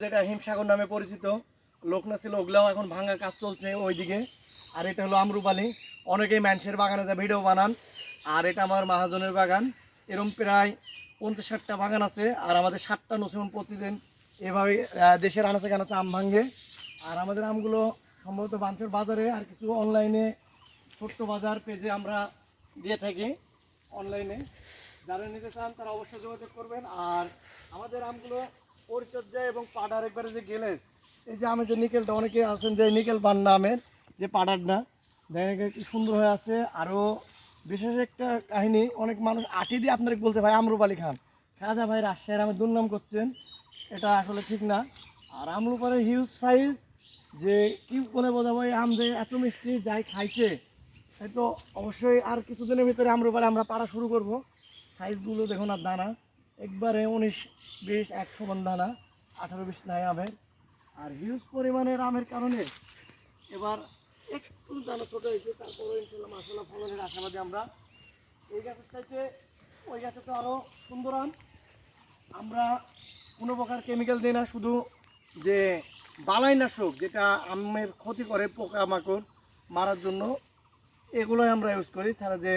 যেটা হিমসাগর নামে পরিচিত, লোকনা ছিল, ওগুলাও এখন ভাঙার কাজ চলছে ওইদিকে। আর এটা হলো আমরুপালি, অনেকেই মানুষের বাগানে যা ভিডিও বানান। আর এটা আমার মহাজনের বাগান, এরকম প্রায় 50-60টা বাগান আছে। আর আমাদের 7টা নসিমন প্রতিদিন এভাবে দেশের আনাচে কানাচে আম ভাঙে। আর আমাদের আমগুলো সম্ভবত বাঞ্চর বাজারে আর কিছু অনলাইনে ছোট্ট বাজার পেজে আমরা দিয়ে থাকি অনলাইনে। যারা নিতে চান তারা অবশ্যই যোগাযোগ করবেন। আর আমাদের আমগুলো পরিচর্যা এবং পাডার একবারে যে গেলে, এই যে আমি যে নিকেলটা, অনেকে আছেন যে নিকেল পান না আমের, যে পাডারটা দেখেন কি সুন্দর হয়ে আছে। আরও বিশেষ একটা কাহিনী, অনেক মানুষ আটি দিয়ে আপনারা বলছে ভাই আমরুপালি খান, খাজা ভাই রাজশাহীর আমি দুর্নাম করছেন, এটা আসলে ঠিক না। আর আমরুপালির হিউজ সাইজ, যে কি বলে বোঝাবো, এই আম যে এত মিষ্টি, যাই খাইছে তাই তো অবশ্যই আর কিছুদিনের ভিতরে আমরুপালি আমরা পাড়া শুরু করব। সাইজগুলো দেখুন, আর দানা একবারে 19-20 100 মণ দানা, 18-20 নাই আমের। আর হিউজ পরিমাণের আমের কারণে এবার একটু দানা ছোটো হয়েছে, তারপরে ইনশাল্লাহ মাশাআল্লাহ ফলনের আশাবাদী আমরা। এই গাছের চাইতে ওই গাছে তো আরও সুন্দর আম। আমরা কোনো প্রকার কেমিক্যাল দিই না, শুধু যে বালাইনাশক যেটা আমের ক্ষতি করে পোকামাকড় মারার জন্য, এগুলোই আমরা ইউজ করি। ছাড়া যে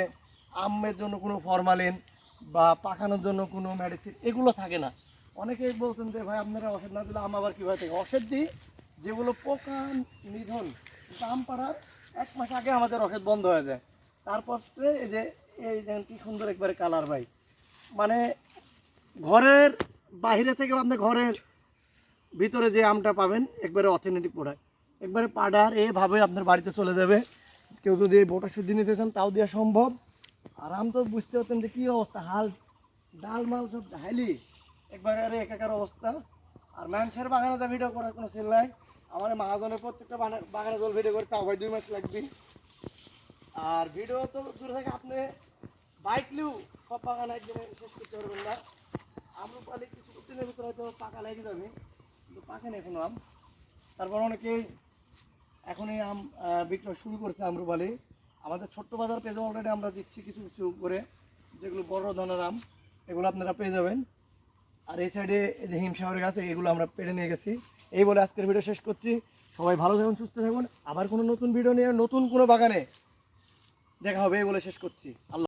আমের জন্য কোনো ফরমালিন বা পাকানোর জন্য কোনো মেডিসিন এগুলো থাকে না। অনেকেই বলছেন যে ভাই আপনারা ওষুধ না দিলে আম আবার কীভাবে থাকে, ওষুধ দিই যেগুলো পোকা নিধন। কিন্তু আম পাড়ার 1 মাস আগে আমাদের ওষুধ বন্ধ হয়ে যায়। তারপর এই যে এই যেমন কি সুন্দর একবারে কালার ভাই, মানে ঘরের বাইরে থেকে আপনি ঘরের ভিতরে যে আমটা পাবেন একবারে অথেন্টিক প্রোডাক্ট, একবারে পাডার এভাবে আপনার বাড়িতে চলে যাবে। কেউ যদি বোটা শুদ্ধি নিতে চান তাও দেওয়া সম্ভব। আর আম তো বুঝতে পারতেন যে কী অবস্থা, হাল ডাল মাল সব হাইলি একবারে একাকার অবস্থা। আর মানুষের বাগানে যা ভিডিও করার কোনো সেল নাই, আমার মহাজনের প্রত্যেকটা বাগানে জল ভিডিও করতে তাও ভাই 2 মাস লাগবে। আর ভিডিও তো দূরে থেকে আপনি বাইকলেও সব বাগানে একদিনে শেষ করতে পারবেন না। আমরুপালি কিছু দিনের ভিতরে হয়তো পাকা লেগে যাবে, কিন্তু পাকেনি এখনো আম। তারপর অনেকেই এখন এই আম বিক্রয় শুরু করেছে আমরুপালি। আমাদের ছোট্ট বাজার পেজে অলরেডি আমরা দিচ্ছি কিছু কিছু করে, যেগুলো বড় ধরনের আম এগুলো আপনারা পেয়ে যাবেন। আর এই সাইডে এই যে হিমসাগরের গাছ, এগুলো আমরা পেড়ে নিয়ে গেছি। এই বলে আজকের ভিডিও শেষ করছি। সবাই ভালো থাকুন, সুস্থ থাকুন। আবার কোনো নতুন ভিডিও নিয়ে নতুন কোনো বাগানে দেখা হবে এই বলে শেষ করছি। আল্লাহ।